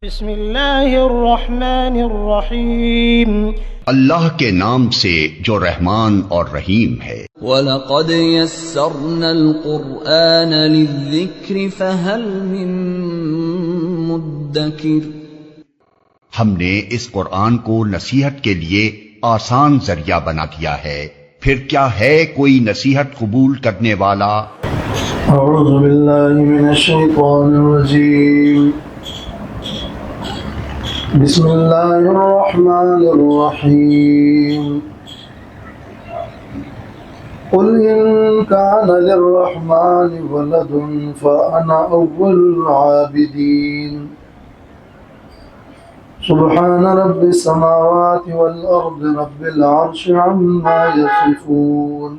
بسم اللہ الرحمن الرحیم، اللہ کے نام سے جو رحمان اور رحیم ہے۔ وَلَقَدْ يَسَّرْنَا الْقُرْآنَ لِلذِّكْرِ فَهَلْ مِن مُّدَّكِرٍ۔ ہم نے اس قرآن کو نصیحت کے لیے آسان ذریعہ بنا دیا ہے، پھر کیا ہے کوئی نصیحت قبول کرنے والا؟ اعوذ باللہ من الشیطان الرجیم، بسم اللہ الرحمن الرحیم، قل ان کان للرحمن ولد فانا اول العابدین، سبحان رب السماوات والارض رب العرش عما یصفون،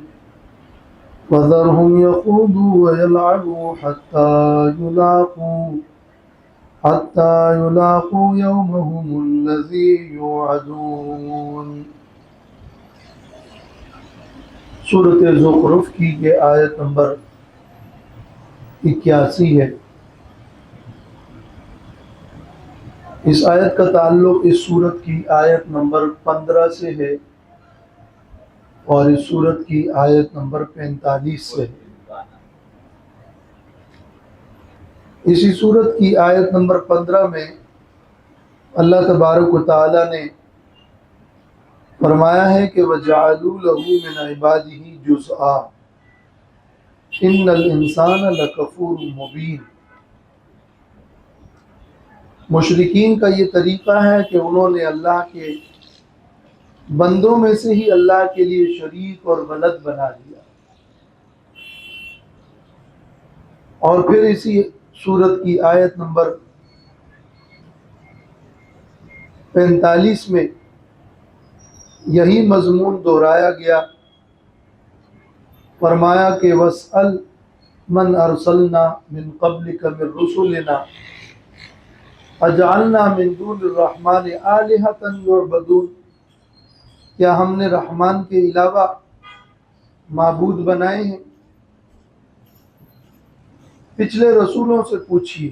وذرهم يخوضوا ويلعبوا حتى يلاقوا يومهم الذي يوعدون۔ سورۃ زخرف کی یہ آیت نمبر 81 ہے۔ اس آیت کا تعلق اس سورت کی آیت نمبر 15 سے ہے اور اس سورت کی آیت نمبر 45 سے ہے۔ اسی سورت کی آیت نمبر 15 میں اللہ تبارک و تعالی نے فرمایا ہے کہ وَجَعَلُوا لَهُ مِنْ عِبَادِهِ جُزْءًا إِنَّ الْإِنسَانَ لَكَفُورٌ مُبِينٌ۔ مشرکین کا یہ طریقہ ہے کہ انہوں نے اللہ کے بندوں میں سے ہی اللہ کے لیے شریک اور ولد بنا دیا۔ اور پھر اسی سورت کی آیت نمبر 45 میں یہی مضمون دہرایا گیا، فرمایا کہ وَاسْأَلْ مَنْ أَرْسَلْنَا مِنْ قَبْلِكَ مِنْ رُسُلِنَا أَجْعَلْنَا مِنْ دُونِ الرَّحْمَنِ آلِهَةً يُعْبَدُونَ، کیا ہم نے رحمان کے علاوہ معبود بنائے ہیں؟ پچھلے رسولوں سے پوچھیے۔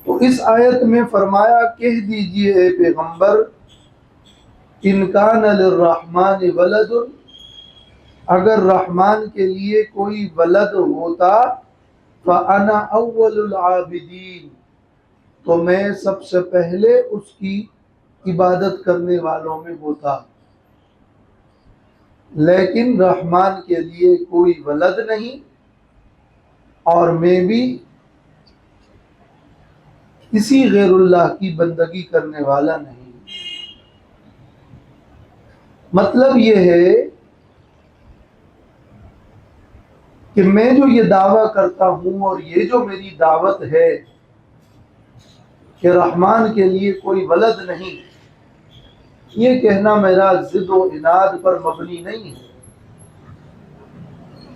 تو اس آیت میں فرمایا کہہ دیجئے اے پیغمبر، ان کان للرحمن ولد، اگر رحمان کے لیے کوئی ولد ہوتا، فانا اول العابدین، تو میں سب سے پہلے اس کی عبادت کرنے والوں میں ہوتا۔ لیکن رحمان کے لیے کوئی ولد نہیں اور میں بھی کسی غیر اللہ کی بندگی کرنے والا نہیں۔ مطلب یہ ہے کہ میں جو یہ دعویٰ کرتا ہوں اور یہ جو میری دعوت ہے کہ رحمان کے لیے کوئی ولد نہیں، یہ کہنا میرا ضد و عناد پر مبنی نہیں ہے،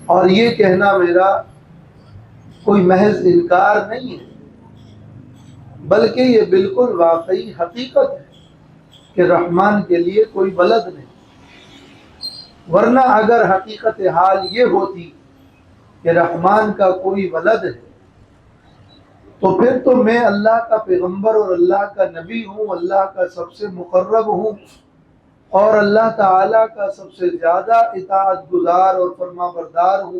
اور یہ کہنا میرا کوئی محض انکار نہیں ہے، بلکہ یہ بالکل واقعی حقیقت ہے کہ رحمان کے لیے کوئی ولد نہیں۔ ورنہ اگر حقیقت حال یہ ہوتی کہ رحمان کا کوئی ولد ہے تو پھر تو میں اللہ کا پیغمبر اور اللہ کا نبی ہوں، اللہ کا سب سے مقرب ہوں اور اللہ تعالیٰ کا سب سے زیادہ اطاعت گزار اور فرما بردار ہوں۔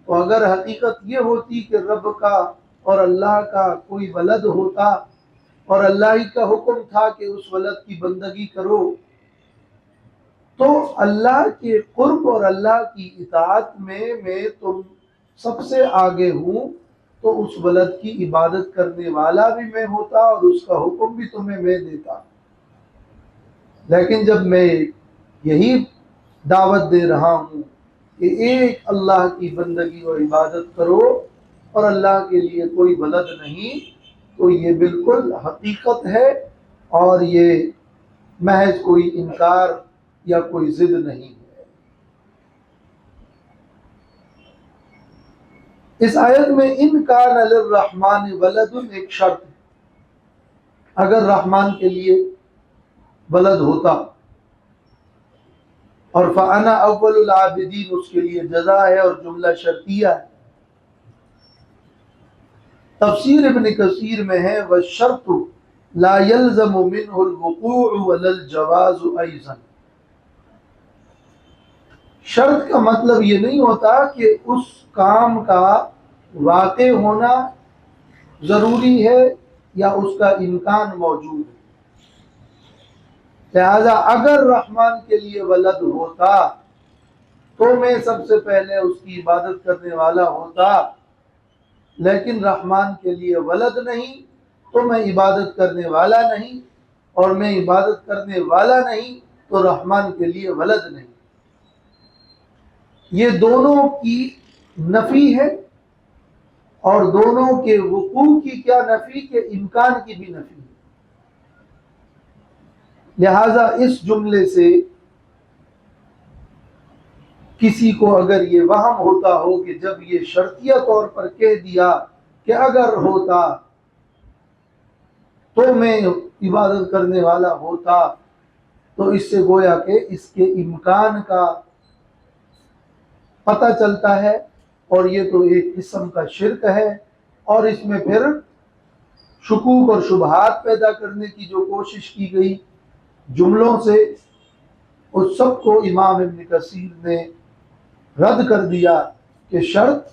تو اگر حقیقت یہ ہوتی کہ رب کا اور اللہ کا کوئی ولد ہوتا اور اللہ ہی کا حکم تھا کہ اس ولد کی بندگی کرو، تو اللہ کے قرب اور اللہ کی اطاعت میں تم سب سے آگے ہوں، تو اس ولد کی عبادت کرنے والا بھی میں ہوتا اور اس کا حکم بھی تمہیں میں دیتا۔ لیکن جب میں یہی دعوت دے رہا ہوں کہ ایک اللہ کی بندگی اور عبادت کرو اور اللہ کے لیے کوئی ولد نہیں، تو یہ بالکل حقیقت ہے اور یہ محض کوئی انکار یا کوئی ضد نہیں ہے۔ اس آیت میں ان کان للرحمن ولد ایک شرط ہے، اگر رحمان کے لیے ولد ہوتا، اور فانا اول العابدین اس کے لیے جزا ہے اور جملہ شرطیہ ہے۔ تفسیر ابن کثیر میں ہے والشرط لا يلزم منه الوقوع ولا الجواز ايضا. شرط کا مطلب یہ نہیں ہوتا کہ اس کام کا واقع ہونا ضروری ہے یا اس کا امکان موجود ہے. لہذا اگر رحمان کے لیے ولد ہوتا تو میں سب سے پہلے اس کی عبادت کرنے والا ہوتا، لیکن رحمان کے لیے ولد نہیں تو میں عبادت کرنے والا نہیں، اور میں عبادت کرنے والا نہیں تو رحمان کے لیے ولد نہیں. یہ دونوں کی نفی ہے، اور دونوں کے وقوع کی کیا نفی کہ امکان کی بھی نفی ہے. لہذا اس جملے سے کسی کو اگر یہ وہم ہوتا ہو کہ جب یہ شرطیہ طور پر کہہ دیا کہ اگر ہوتا تو میں عبادت کرنے والا ہوتا، تو اس سے گویا کہ اس کے امکان کا پتہ چلتا ہے، اور یہ تو ایک قسم کا شرک ہے، اور اس میں پھر شکوک اور شبہات پیدا کرنے کی جو کوشش کی گئی جملوں سے، اس سب کو امام ابن کثیر نے رد کر دیا کہ شرط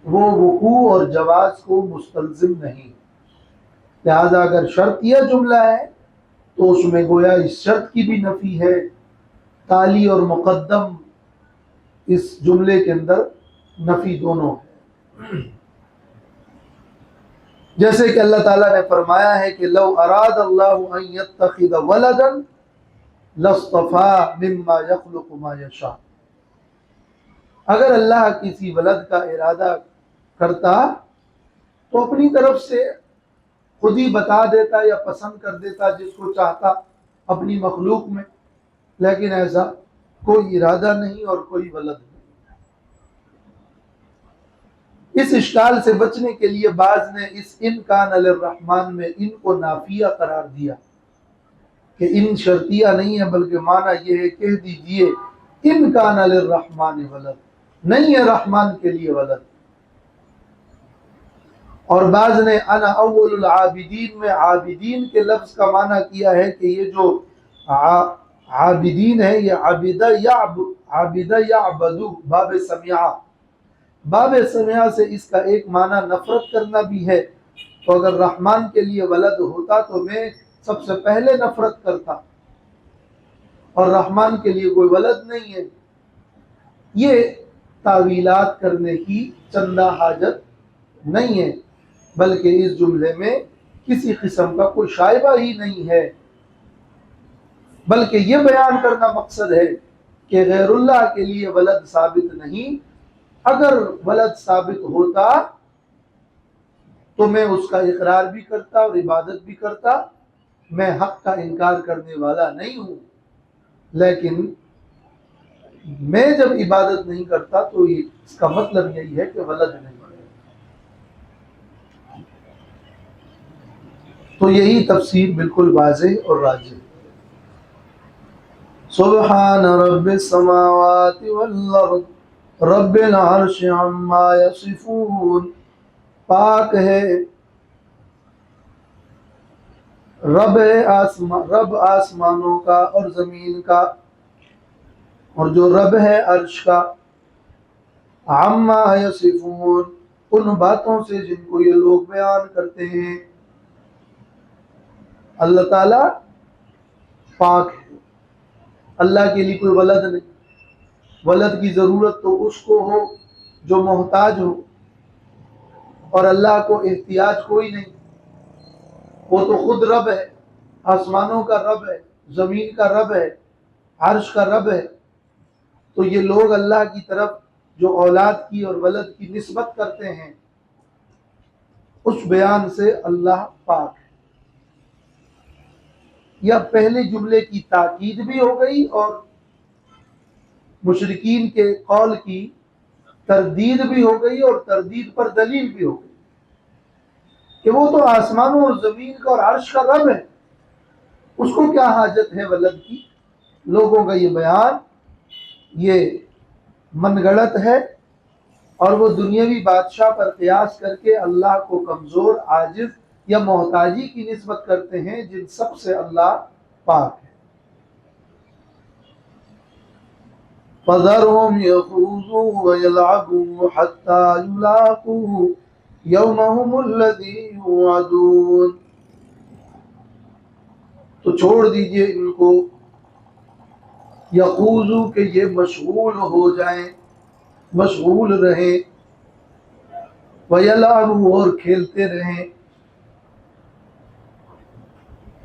وہ وقوع اور جواز کو مستلزم نہیں. لہذا اگر شرطیہ جملہ ہے تو اس میں گویا اس شرط کی بھی نفی ہے. تالی اور مقدم اس جملے کے اندر نفی دونوں ہے. جیسے کہ اللہ تعالیٰ نے فرمایا ہے کہ لو اراد اللہ ان یتخذ ولدا لاصطفى مما یخلق ما یشاء. اگر اللہ کسی ولد کا ارادہ کرتا تو اپنی طرف سے خود ہی بتا دیتا یا پسند کر دیتا جس کو چاہتا اپنی مخلوق میں، لیکن ایسا کوئی ارادہ نہیں اور کوئی ولد نہیں. اس اشکال سے بچنے کے لیے بعض نے اس ان کان للرحمن میں ان کو نافیہ قرار دیا کہ ان شرطیہ نہیں ہے، بلکہ معنی یہ ہے کہہ دیجئے ان کان للرحمن ولد، نہیں ہے رحمان کے لیے ولد. اور بعض نے انا اول العابدین میں عابدین کے لفظ کا معنی کیا ہے کہ یہ جو عابدین ہے یہ عابدہ یعبدو باب سمیعہ. باب سمیعہ سے اس کا ایک معنی نفرت کرنا بھی ہے. تو اگر رحمان کے لیے ولد ہوتا تو میں سب سے پہلے نفرت کرتا، اور رحمان کے لیے کوئی ولد نہیں ہے. یہ تعویلات کرنے کی چندہ حاجت نہیں ہے، بلکہ اس جملے میں کسی قسم کا کوئی شائبہ ہی نہیں ہے، بلکہ یہ بیان کرنا مقصد ہے کہ غیر اللہ کے لیے ولد ثابت نہیں. اگر ولد ثابت ہوتا تو میں اس کا اقرار بھی کرتا اور عبادت بھی کرتا. میں حق کا انکار کرنے والا نہیں ہوں، لیکن میں جب عبادت نہیں کرتا تو اس کا مطلب یہی ہے کہ ولد نہیں. تو یہی تفسیر بالکل واضح اور راجح. سبحان رب السماوات والارض رب العرش عما یصفون. پاک ہے رب آسمانوں کا اور زمین کا، اور جو رب ہے عرش کا. عما یصفون، ان باتوں سے جن کو یہ لوگ بیان کرتے ہیں. اللہ تعالیٰ پاک ہے، اللہ کے لیے کوئی ولد نہیں. ولد کی ضرورت تو اس کو ہو جو محتاج ہو، اور اللہ کو احتیاج کوئی نہیں. وہ تو خود رب ہے، آسمانوں کا رب ہے، زمین کا رب ہے، عرش کا رب ہے. تو یہ لوگ اللہ کی طرف جو اولاد کی اور ولد کی نسبت کرتے ہیں، اس بیان سے اللہ پاک ہے. یا پہلے جملے کی تاکید بھی ہو گئی اور مشرکین کے قول کی تردید بھی ہو گئی، اور تردید پر دلیل بھی ہو گئی کہ وہ تو آسمانوں اور زمین کا اور عرش کا رب ہے، اس کو کیا حاجت ہے ولد کی. لوگوں کا یہ بیان یہ من گڑت ہے اور وہ دنیاوی بادشاہ پر قیاس کر کے اللہ کو کمزور، عاجز یا محتاجی کی نسبت کرتے ہیں، جن سب سے اللہ پاک ہے۔ فَذَرْهُمْ يَخُوضُوا وَيَلْعَبُوا حَتَّى يُلَاقُوا يَوْمَهُمُ الَّذِي يُوعَدُونَ، تو چھوڑ دیجئے ان کو، یخوضوا کہ یہ مشغول ہو جائیں، مشغول رہیں، وَيَلْعَبُوا اور کھیلتے رہیں،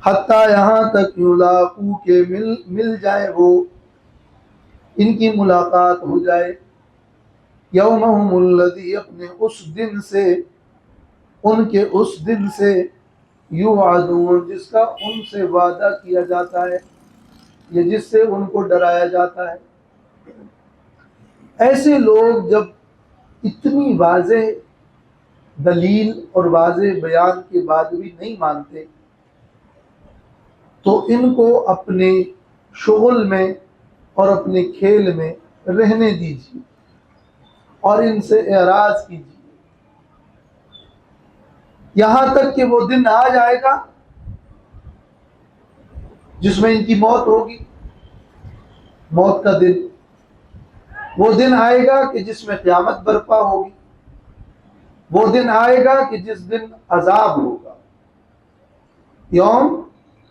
حتیٰ یہاں تک یلاقو کہ مل جائے وہ، ان کی ملاقات ہو جائے، یومہم الذی اپنے اس دن سے، ان کے اس دن سے، یوعدون جس کا ان سے وعدہ کیا جاتا ہے یا جس سے ان کو ڈرایا جاتا ہے۔ ایسے لوگ جب اتنی واضح دلیل اور واضح بیان کے بعد بھی نہیں مانتے تو ان کو اپنے شغل میں اور اپنے کھیل میں رہنے دیجیے اور ان سے اعراض کیجیے، یہاں تک کہ وہ دن آ جائے گا جس میں ان کی موت ہوگی، موت کا دن، وہ دن آئے گا کہ جس میں قیامت برپا ہوگی، وہ دن آئے گا کہ جس دن عذاب ہوگا، یوم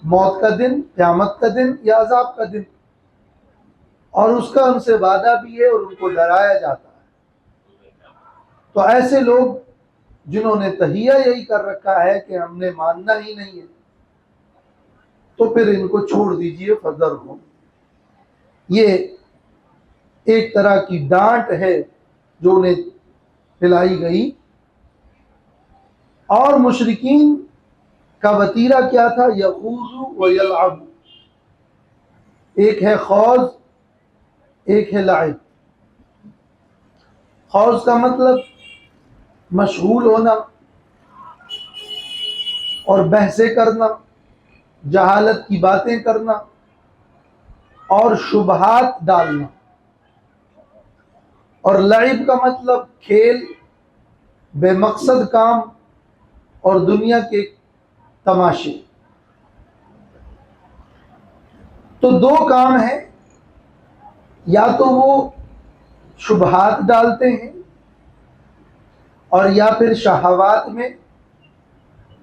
موت کا دن، قیامت کا دن یا عذاب کا دن، اور اس کا ان سے وعدہ بھی ہے اور ان کو ڈرایا جاتا ہے۔ تو ایسے لوگ جنہوں نے تہیہ یہی کر رکھا ہے کہ ہم نے ماننا ہی نہیں ہے، تو پھر ان کو چھوڑ دیجئے، فذرہم، یہ ایک طرح کی ڈانٹ ہے جو انہیں پلائی گئی۔ اور مشرکین کا وتیرہ کیا تھا؟ یخوض و یلعب، ایک ہے خوض، ایک ہے لعب۔ خوض کا مطلب مشغول ہونا اور بحثیں کرنا، جہالت کی باتیں کرنا اور شبہات ڈالنا، اور لعب کا مطلب کھیل، بے مقصد کام اور دنیا کے تماشے۔ تو دو کام ہیں، یا تو وہ شبہات ڈالتے ہیں اور یا پھر شہوات میں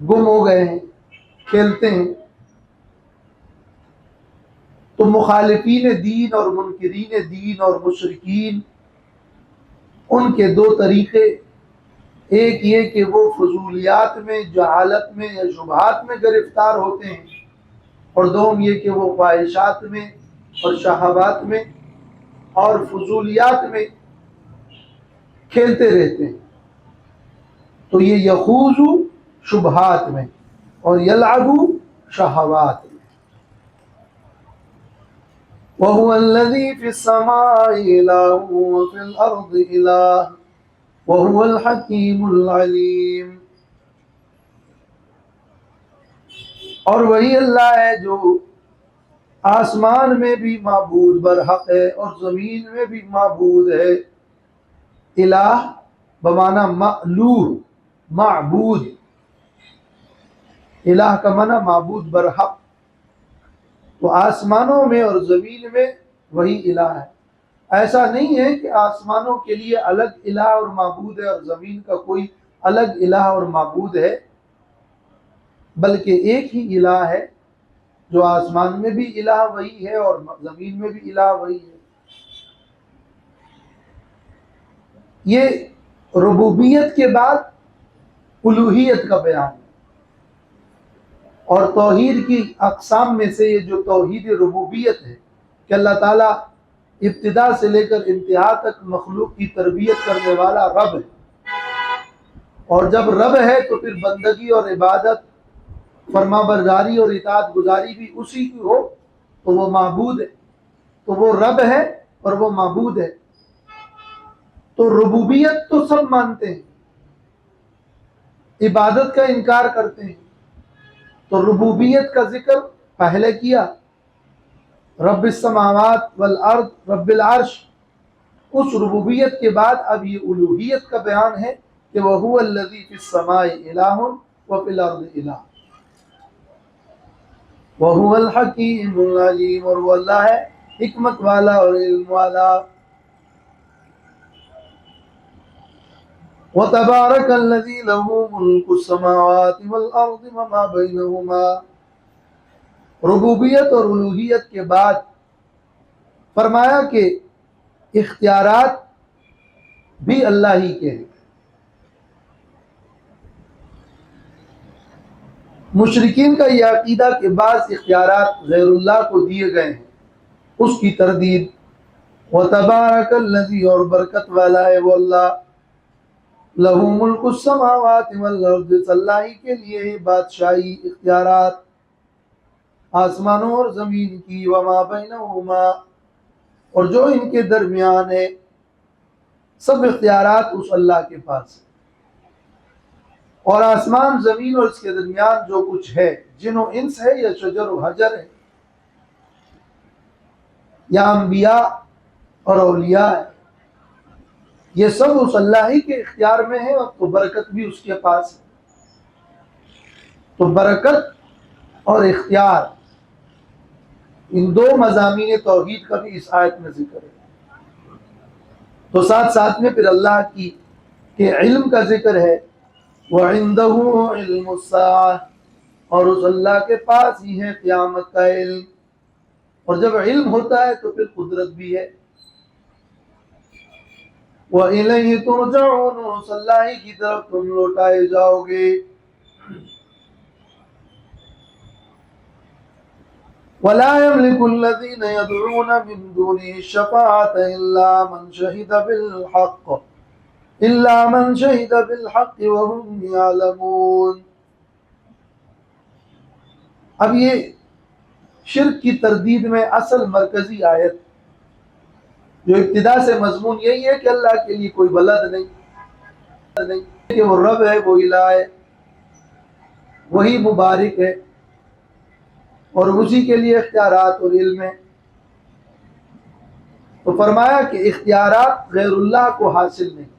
گم ہو گئے ہیں، کھیلتے ہیں۔ تو مخالفین دین اور منکرین دین اور مشرکین، ان کے دو طریقے، ایک یہ کہ وہ فضولیات میں، جہالت میں یا شبہات میں گرفتار ہوتے ہیں، اور دوم یہ کہ وہ خواہشات میں اور شہوات میں اور فضولیات میں کھیلتے رہتے ہیں۔ تو یہ یخوض شبہات میں اور یلعب شہوات میں۔ وَهُوَ الَّذِي فِي السَّمَاءِ إِلَٰهٌ وَفِي الْأَرْضِ إِلَٰهٌ وَهُوَ الْحَكِيمُ الْعَلِيمُ، اور وہی اللہ ہے جو آسمان میں بھی معبود برحق ہے اور زمین میں بھی معبود ہے۔ الہ بمعنی مألوہ، معبود، الہ کا معنی معبود برحق، تو آسمانوں میں اور زمین میں وہی الہ ہے۔ ایسا نہیں ہے کہ آسمانوں کے لیے الگ الہ اور معبود ہے اور زمین کا کوئی الگ الہ اور معبود ہے، بلکہ ایک ہی الہ ہے، جو آسمان میں بھی الہ وہی ہے اور زمین میں بھی الہ وہی ہے۔ یہ ربوبیت کے بعد الوہیت کا بیان ہے، اور توحید کی اقسام میں سے یہ جو توحید ربوبیت ہے کہ اللہ تعالیٰ ابتدا سے لے کر انتہا تک مخلوق کی تربیت کرنے والا رب ہے، اور جب رب ہے تو پھر بندگی اور عبادت، فرما برداری اور اطاعت گزاری بھی اسی کی ہو، تو وہ معبود ہے، تو وہ رب ہے اور وہ معبود ہے۔ تو ربوبیت تو سب مانتے ہیں، عبادت کا انکار کرتے ہیں، تو ربوبیت کا ذکر پہلے کیا، رب السماوات والارض رب العرش، اس ربوبیت کے بعد اب یہ الوہیت کا بیان ہے کہ وَهُوَ الَّذِي فِي السَّمَاءِ إِلَٰهٌ وَفِي الْأَرْضِ إِلَٰهٌ وَهُوَ الْحَكِيمُ الْعَلِيمُ، اور وہ اللہ ہے حکمت والا اور علم والا۔ وَتَبَارَكَ الَّذِي لَهُ مُلْكُ السَّمَاوَاتِ وَالْأَرْضِ وَمَا بَيْنَهُمَا۔ ربوبیت اور الوہیت کے بعد فرمایا کہ اختیارات بھی اللہ ہی کے ہیں۔ مشرکین کا یہ عقیدہ کہ بعض اختیارات غیر اللہ کو دیے گئے ہیں، اس کی تردید۔ وَتَبَارَكَ الَّذِي، اور برکت والا ہے وہ اللہ، لَهُ مُلْكُ السَّمَاوَاتِ وَالْأَرْضِ، اللہ ہی کے لیے ہے بادشاہی، اختیارات آسمانوں اور زمین کی، وَمَا بَيْنَهُمَا، اور جو ان کے درمیان ہے، سب اختیارات اس اللہ کے پاس ہے۔ اور آسمان زمین اور اس کے درمیان جو کچھ ہے، جن و انس ہے یا شجر و حجر ہے یا انبیاء اور اولیاء ہے، یہ سب اس اللہ ہی کے اختیار میں ہے، اور تو برکت بھی اس کے پاس ہے۔ تو برکت اور اختیار، ان دو مضامین توحید کا بھی اس آیت میں ذکر ہے۔ تو ساتھ ساتھ میں پھر اللہ کی کے علم کا ذکر ہے، وَعِندَهُ عِلْمُ السَّاعَةِ، اور اس اللہ کے پاس ہی ہے قیامت کا علم، اور جب علم ہوتا ہے تو پھر قدرت بھی ہے۔ وَإِلَيْهِ تُرْجَعُونَ، اس اللہ ہی کی طرف تم لوٹائے جاؤ گے۔ وَلَا يَمْلِكُ الَّذِينَ يَدْعُونَ مِن دُونِهِ الشَّفَاعَةَ إِلَّا مَنْ شَهِدَ بِالْحَقِّ وَهُمْ يَعْلَمُونَ۔ اب یہ شرک کی تردید میں اصل مرکزی آیت، جو ابتدا سے مضمون یہی ہے کہ اللہ کے لیے کوئی ولد نہیں، کہ وہ رب ہے، وہ الہ ہے، وہی مبارک ہے، اور اسی کے لیے اختیارات اور علم ہے۔ تو فرمایا کہ اختیارات غیر اللہ کو حاصل نہیں۔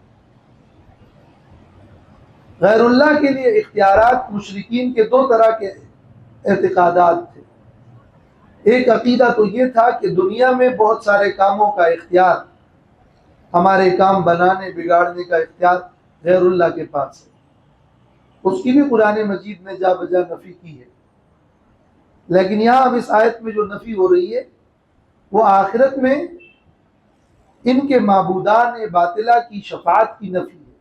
غیر اللہ کے لیے اختیارات، مشرکین کے دو طرح کے اعتقادات تھے۔ ایک عقیدہ تو یہ تھا کہ دنیا میں بہت سارے کاموں کا اختیار، ہمارے کام بنانے بگاڑنے کا اختیار غیر اللہ کے پاس ہے۔ اس کی بھی قرآن مجید نے جا بجا نفی کی ہے، لیکن یہاں اب اس آیت میں جو نفی ہو رہی ہے وہ آخرت میں ان کے معبودان باطلہ کی شفاعت کی نفی ہے،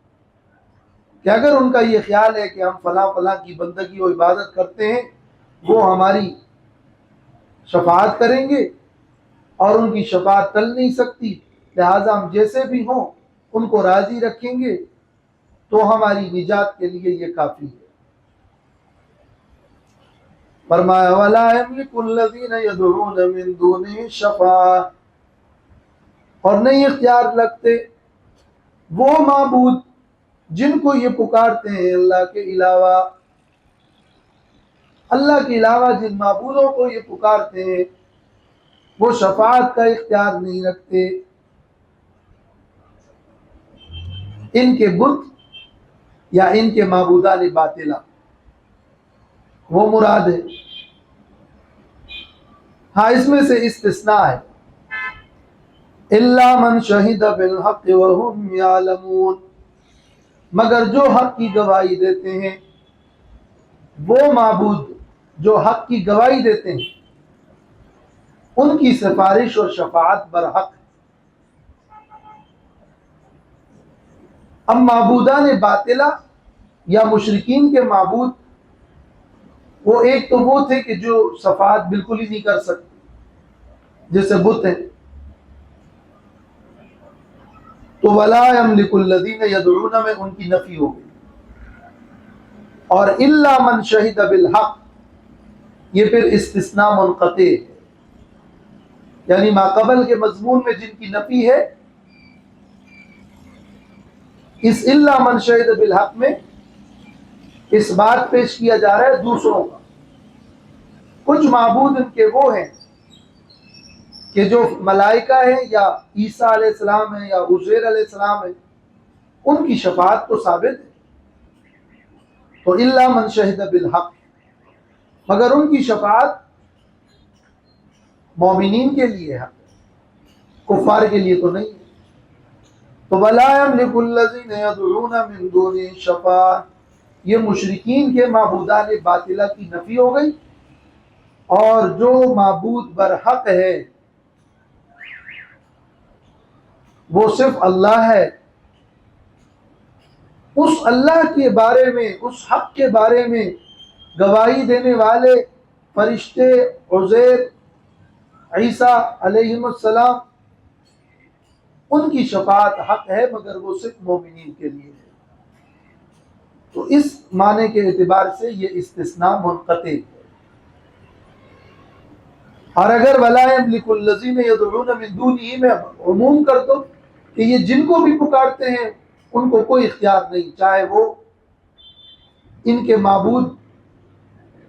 کہ اگر ان کا یہ خیال ہے کہ ہم فلاں فلاں کی بندگی و عبادت کرتے ہیں، وہ ہماری شفاعت کریں گے، اور ان کی شفاعت ٹل نہیں سکتی، لہٰذا ہم جیسے بھی ہوں ان کو راضی رکھیں گے تو ہماری نجات کے لیے یہ کافی ہے۔ فرمایا وَلَا يَمْلِكُ الَّذِينَ يَدْعُونَ مِن دُونِهِ الشَّفَاعَةَ، اور نہیں اختیار رکھتے وہ معبود جن کو یہ پکارتے ہیں اللہ کے علاوہ، اللہ کے علاوہ جن معبودوں کو یہ پکارتے ہیں وہ شفاعت کا اختیار نہیں رکھتے۔ ان کے بت یا ان کے معبودان باطلہ وہ مراد ہے۔ ہاں اس میں سے استثناء ہے، الا من شہد بالحق وهم يعلمون، مگر جو حق کی گواہی دیتے ہیں، وہ معبود جو حق کی گواہی دیتے ہیں ان کی سفارش اور شفاعت برحق ہے۔ اب معبودان باطلہ یا مشرکین کے معبود، وہ ایک تو وہ تھے کہ جو شفاعت بالکل ہی نہیں کر سکتے، جیسے بت ہیں، تو وَلَا يَمْلِكُ الَّذِينَ يَدْعُونَ میں ان کی نفی ہو گئی، اور إِلَّا مَنْ شَهِدَ بِالْحَقِّ یہ پھر استثناء منقطع ہے، یعنی ما قبل کے مضمون میں جن کی نفی ہے، اس إِلَّا مَنْ شَهِدَ بِالْحَقِّ میں اس بات پیش کیا جا رہا ہے دوسروں کا۔ کچھ معبود ان کے وہ ہیں کہ جو ملائکہ ہیں یا عیسیٰ علیہ السلام ہیں یا عزیر علیہ السلام ہیں ان کی شفاعت تو ثابت ہے. تو الا من شہد بالحق، مگر ان کی شفاعت مومنین کے لیے ہے، کفار کے لیے تو نہیں ہے. تو وَلَا يَمْلِكُ الَّذِينَ يَدْعُونَ مِن دُونِهِ شَفَاعَةً، یہ مشرکین کے معبودان باطلہ کی نفی ہو گئی، اور جو معبود برحق ہے وہ صرف اللہ ہے. اس اللہ کے بارے میں، اس حق کے بارے میں گواہی دینے والے فرشتے، عزیر، عیسیٰ علیہم السلام، ان کی شفاعت حق ہے، مگر وہ صرف مومنین کے لیے ہے. تو اس معنی کے اعتبار سے یہ استثناء منقطع ہے. اور اگر وَلَا يَمْلِكُ الَّذِينَ يَدْعُونَ مِن دُونِهِ میں عموم کر دو کہ یہ جن کو بھی پکارتے ہیں ان کو کوئی اختیار نہیں، چاہے وہ ان کے معبود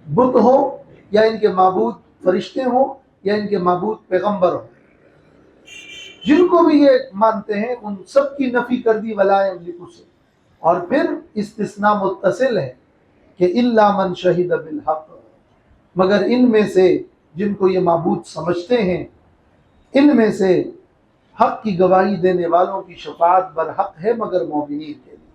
بت ہو یا ان کے معبود فرشتے ہوں یا ان کے معبود پیغمبر ہوں، جن کو بھی یہ مانتے ہیں ان سب کی نفی کر دی ولا یملک سے. اور پھر استثناء متصل ہے کہ الا من شہد بالحق، مگر ان میں سے جن کو یہ معبود سمجھتے ہیں ان میں سے حق کی گواہی دینے والوں کی شفاعت برحق ہے مگر مومنین کے لیے.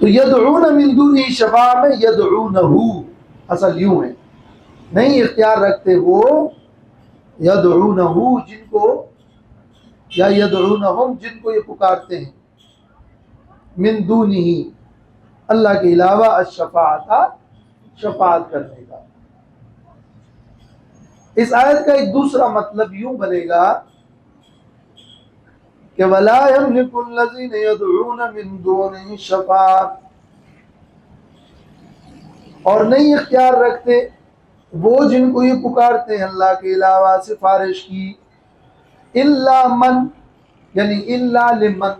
تو یدعون من دونہ شفاعہ میں یدعونہ اصل یوں ہے، نہیں اختیار رکھتے وہ یدعونہ جن کو، یا یدعونہم جن کو یہ پکارتے ہیں، من دونہ اللہ کے علاوہ، الشفاعت شفاعت کرنے کا. اس آیت کا ایک دوسرا مطلب یوں بنے گا کہ وَلَا يَمْلِكُ الَّذِينَ يَدْعُونَ مِن دُونِهِ شَفَاعَةً، اور نہیں اختیار رکھتے وہ جن کو یہ پکارتے ہیں اللہ کے علاوہ سفارش کی، الا من یعنی الا لمن،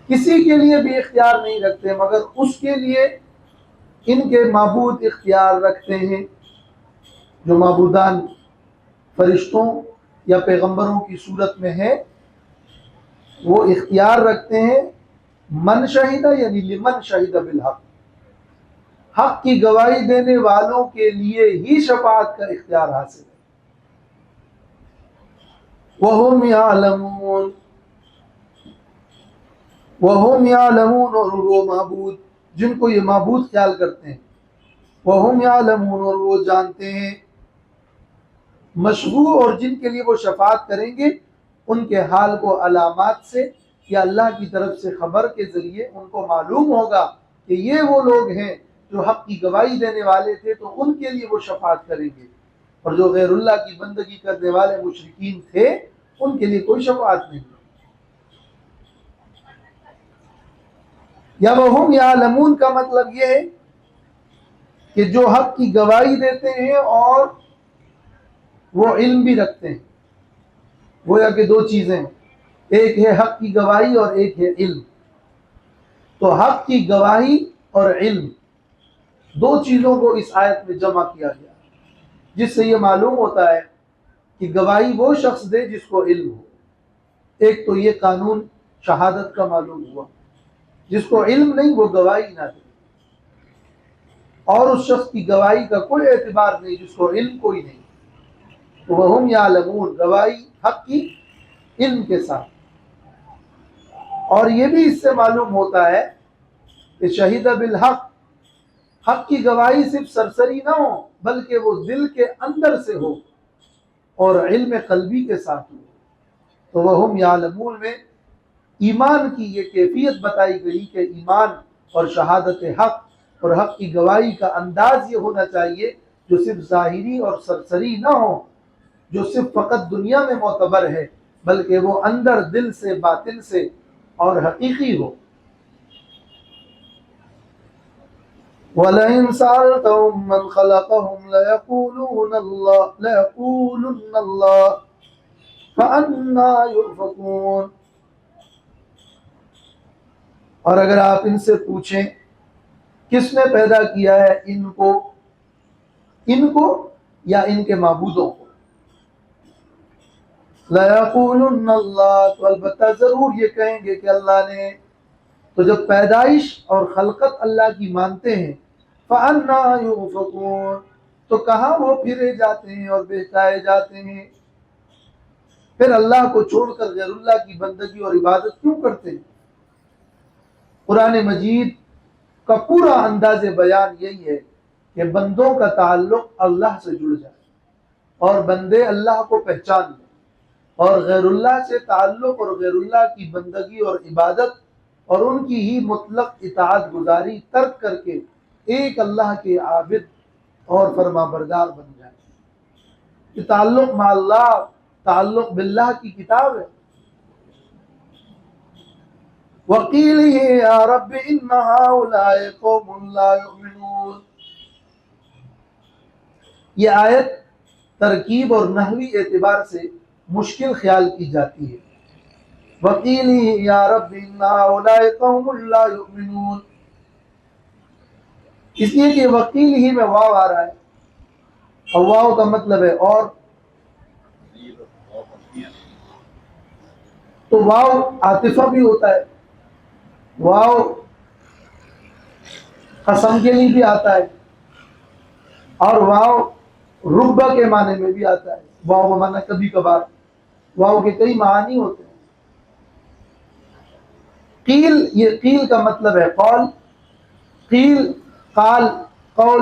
کسی کے لیے بھی اختیار نہیں رکھتے مگر اس کے لیے ان کے معبود اختیار رکھتے ہیں، جو معبودان فرشتوں یا پیغمبروں کی صورت میں ہے وہ اختیار رکھتے ہیں. من شہیدہ یعنی لمن شہیدہ بالحق، حق کی گواہی دینے والوں کے لیے ہی شفاعت کا اختیار حاصل ہے. وَهُمْ يَعْلَمُونَ، وَهُمْ يَعْلَمُونَ، اور وہ معبود جن کو یہ معبود خیال کرتے ہیں، وَهُمْ يَعْلَمُونَ، اور وہ جانتے ہیں، مشبوہ اور جن کے لیے وہ شفاعت کریں گے ان کے حال کو علامات سے یا اللہ کی طرف سے خبر کے ذریعے ان کو معلوم ہوگا کہ یہ وہ لوگ ہیں جو حق کی گواہی دینے والے تھے، تو ان کے لیے وہ شفاعت کریں گے. اور جو غیر اللہ کی بندگی کرنے والے مشرکین تھے ان کے لیے کوئی شفاعت نہیں. یا وَهُمْ يَعْلَمُونَ کا مطلب یہ ہے کہ جو حق کی گواہی دیتے ہیں اور وہ علم بھی رکھتے ہیں. گویا کہ دو چیزیں، ایک ہے حق کی گواہی اور ایک ہے علم. تو حق کی گواہی اور علم دو چیزوں کو اس آیت میں جمع کیا گیا، جس سے یہ معلوم ہوتا ہے کہ گواہی وہ شخص دے جس کو علم ہو. ایک تو یہ قانون شہادت کا معلوم ہوا، جس کو علم نہیں وہ گواہی نہ دے، اور اس شخص کی گواہی کا کوئی اعتبار نہیں جس کو علم کوئی نہیں. تو وَهُمْ يَعْلَمُونَ، گواہی حق کی علم کے ساتھ. اور یہ بھی اس سے معلوم ہوتا ہے کہ شہید بالحق، حق کی گواہی صرف سرسری نہ ہو بلکہ وہ دل کے اندر سے ہو اور علم قلبی کے ساتھ ہو. تو وَهُمْ يَعْلَمُونَ میں ایمان کی یہ کیفیت بتائی گئی کہ ایمان اور شہادت حق اور حق کی گواہی کا انداز یہ ہونا چاہیے جو صرف ظاہری اور سرسری نہ ہو، جو صرف فقط دنیا میں معتبر ہے، بلکہ وہ اندر دل سے، باطن سے اور حقیقی ہو. وَلَئِن سَأَلْتَهُم مَّنْ خَلَقَهُمْ لَيَقُولُنَّ اللَّهُ فَأَنَّىٰ يُؤْفَكُونَ. اور اگر آپ ان سے پوچھیں کس نے پیدا کیا ہے ان کو یا ان کے معبودوں کو، لَيَقُولُنَّ اللَّهُ، تو البتہ ضرور یہ کہیں گے کہ اللہ نے۔ تو جب پیدائش اور خلقت اللہ کی مانتے ہیں، فَأَنَّىٰ يُؤْفَكُونَ، تو کہاں وہ پھرے جاتے ہیں اور بہکائے جاتے ہیں؟ پھر اللہ کو چھوڑ کر غیر اللہ کی بندگی اور عبادت کیوں کرتے ہیں؟ قرآن مجید کا پورا انداز بیان یہی ہے کہ بندوں کا تعلق اللہ سے جڑ جائے اور بندے اللہ کو پہچان لیں، اور غیر اللہ سے تعلق اور غیر اللہ کی بندگی اور عبادت اور ان کی ہی مطلق اطاعت گزاری ترک کر کے ایک اللہ کے عابد اور فرما بردار بن جائیں۔ یہ تعلق مع اللہ، تعلق باللہ کی کتاب ہے۔ وَقِيلِهِ يَا رَبِّ إِنَّ هَؤُلَاءِ قَوْمٌ لَا يُؤْمِنُونَ، یہ آیت ترکیب اور نحوی اعتبار سے مشکل خیال کی جاتی ہے۔ وَقِيلِهِ يَا رَبِّ إِنَّ هَؤُلَاءِ قَوْمٌ لَا يُؤْمِنُونَ، اس لیے کہ وکیل ہی میں واو آ رہا ہے، اور واو کا مطلب ہے اور، تو واو عاطفہ بھی ہوتا ہے، واو قسم کے لیے بھی آتا ہے، اور واو ربہ کے معنی میں بھی آتا ہے۔ واو کا معنی کبھی کبھار، واو کے کئی معانی ہوتے ہیں۔ قیل، یہ قیل کا مطلب ہے قول، قیل، قال، قول،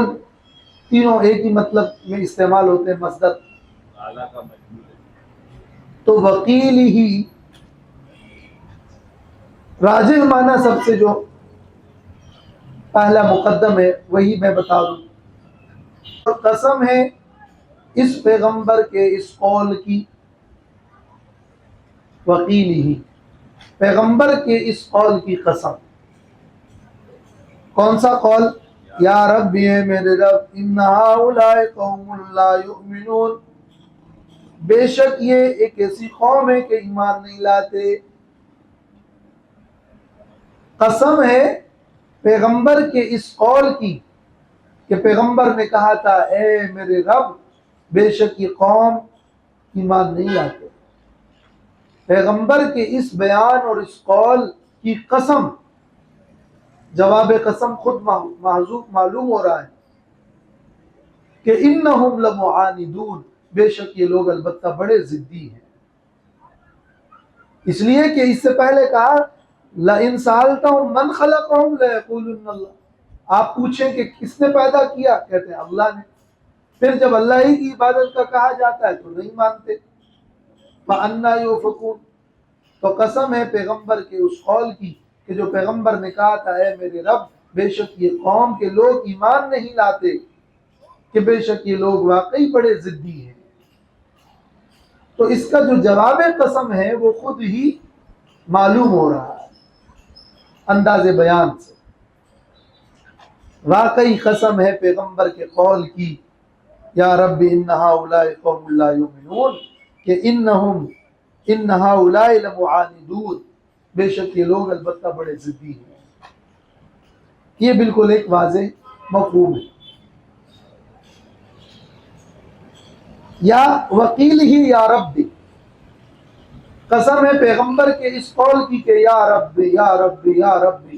تینوں ایک ہی مطلب میں استعمال ہوتے ہیں، مصدر۔ تو وکیل ہی راجح معنی سب سے جو پہلا مقدم ہے وہی میں بتا دوں۔ اور قسم ہے اس پیغمبر کے اس قول کی، وکیل ہی پیغمبر کے اس قول کی قسم۔ کون سا قول؟ یا رب، اے میرے رب، ان ہؤلاء قوم لا یؤمنون، بے شک یہ ایک ایسی قوم ہے کہ ایمان نہیں لاتے۔ قسم ہے پیغمبر کے اس قول کی کہ پیغمبر نے کہا تھا اے میرے رب بے شک یہ قوم ایمان نہیں لاتے۔ پیغمبر کے اس بیان اور اس قول کی قسم، جواب قسم خود محذوف معلوم ہو رہا ہے کہ انہم لمعاندون، بے شک یہ لوگ البتہ بڑے ضدی ہیں، اس لیے کہ اس سے پہلے کہا لئن سألتہم من خلقہم لیقولن اللہ، آپ پوچھیں کہ کس نے پیدا کیا، کہتے ہیں اللہ نے۔ پھر جب اللہ ہی کی عبادت کا کہا جاتا ہے تو نہیں مانتے۔ فَأَنَّىٰ يُؤْفَكُونَ، تو قسم ہے پیغمبر کے اس قول کی کہ جو پیغمبر نے کہا تھا اے میرے رب بے شک یہ قوم کے لوگ ایمان نہیں لاتے، کہ بے شک یہ لوگ واقعی بڑے ضدی ہیں۔ تو اس کا جو جواب قسم ہے وہ خود ہی معلوم ہو رہا ہے انداز بیان سے۔ واقعی قسم ہے پیغمبر کے قول کی، یا رب ان ہؤلاء قوم لا یؤمنون، کہ ان ہؤلاء لمعاندون، بے شک یہ لوگ البتہ بڑے ضدی ہیں۔ یہ بالکل ایک واضح مفہوم ہے۔ یا وکیل ہی یا رب، قسم ہے پیغمبر کے اس قول کی کہ یا رب یا رب یا رب،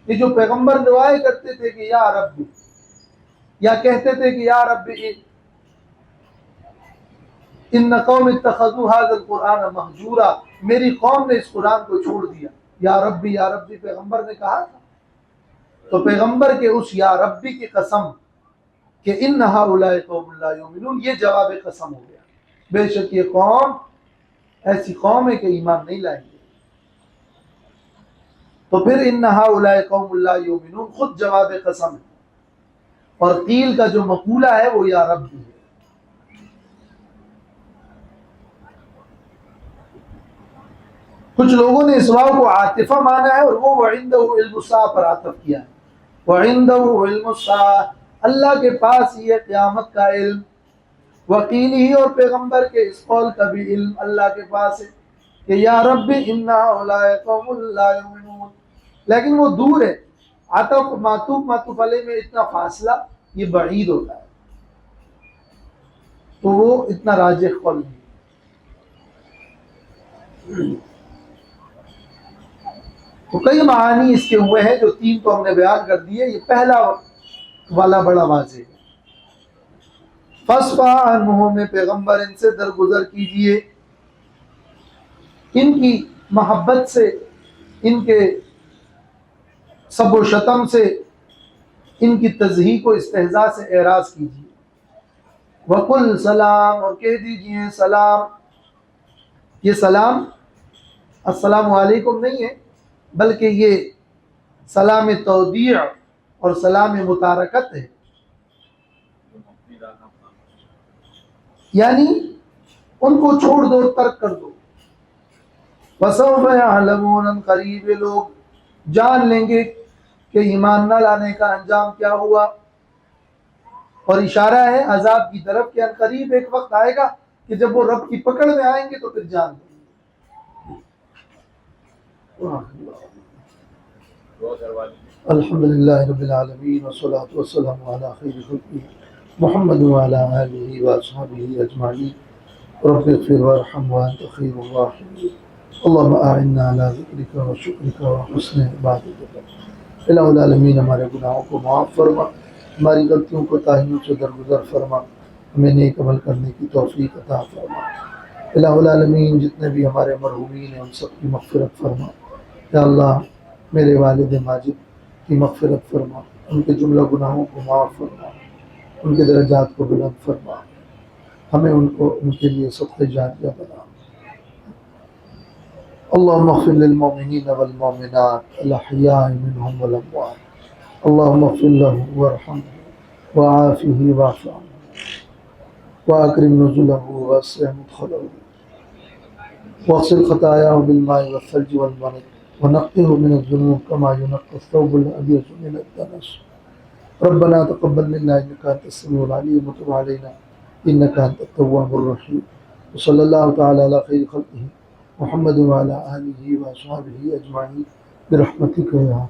یہ جو پیغمبر دعائیں کرتے تھے کہ یا رب، یا کہتے تھے کہ یا رب ان قوم اتخذوا هذا القرآن مہجورا، میری قوم نے اس قرآن کو چھوڑ دیا۔ یا ربی پیغمبر نے کہا تھا، تو پیغمبر کے اس یا ربی کی قسم کہ ان ہؤلاء قوم لا یؤمنون، یہ جواب قسم ہو گیا، بے شک یہ قوم ایسی قوم ہے کہ ایمان نہیں لائیں گے۔ تو پھر ان ہؤلاء قوم لا یؤمنون خود جواب قسم ہے، اور قیل کا جو مقولہ ہے وہ یا رب بھی ہے۔ کچھ لوگوں نے اس واو کو عاطفہ مانا ہے اور وہ وعنده علم الساعہ پر عاطف کیا ہے۔ وعنده علم الساعہ، اللہ کے پاس ہی ہے قیامت کا علم۔ وقیل ہی، اور پیغمبر کے اس قول کا بھی علم اللہ کے پاس ہے کہ یا رب ان ہؤلاء قوم لا یؤمنون، لیکن وہ دور ہے. عطف معطوف علیہ میں اتنا فاصلہ یہ بعید ہوتا ہے، تو وہ اتنا راجح قول نہیں. تو کئی معانی اس کے ہوئے ہیں، جو 3 تو ہم نے بیان کر دیے. یہ پہلا والا بڑا واضح ہے. فَاصْفَحْ عَنْهُمْ، میں پیغمبر ان سے درگزر کیجئے، ان کی محبت سے، ان کے سب و شتم سے، ان کی تضحیق و استہزاء سے اعراض کیجئے. وَقُلْ سلام، اور کہہ دیجئے سلام. یہ سلام السلام علیکم نہیں ہے، بلکہ یہ سلام تودیع اور سلام متارکت ہے، یعنی ان کو چھوڑ دو، ترک کر دو. وَسَوْفَ يَعْلَمُونَ، قریب لوگ جان لیں گے کہ ایمان نہ لانے کا انجام کیا ہوا. اور اشارہ ہے عذاب کی طرف کہ قریب ایک وقت آئے گا کہ جب وہ رب کی پکڑ میں آئیں گے تو پھر جان لیں گے. الحمدللہ رب العالمین والصلاة والسلام علی خیر خلقہ محمد وعلی آلہ وصحبہ اجمعین. رب اغفر وارحم وانت خیر الراحمین. اللہم اعنا علی ذکرک وشکرک وحسن عبادتک. الہ العالمین ہمارے گناہوں کو معاف فرما، ہماری غلطیوں کو تاہیوں سے درگزر فرما، ہمیں نیک عمل کرنے کی توفیق عطا فرما. الہ العالمین جتنے بھی ہمارے مرحومین ہیں ان سب کی مغفرت فرما. یا اللہ میرے والد ماجد کی مغفرت فرما، ان کے جملہ گناہوں کو معاف فرما، ان کے درجات کو بلند فرما، ہمیں ان کے لیے صدقہ جاریہ بنا. اللہم اغفر للمؤمنین والمؤمنات الاحیاء منہم والاموات. اللہم اغفر لہم وارحمہ وعافہ واعف عنہ واکرم نزلہ ووسع مدخلہ واغسل خطاياه بالماء والثلج والبرد ونقه من الذنوب كما ينقى الثوب الأبيض من الدنس. ربنا تقبل منا إنك أنت السميع العليم وتب علينا إنك أنت التواب الرحيم. وصلى الله تعالى على خير خلقه محمد وعلى آله وأصحابه أجمعين برحمتك يا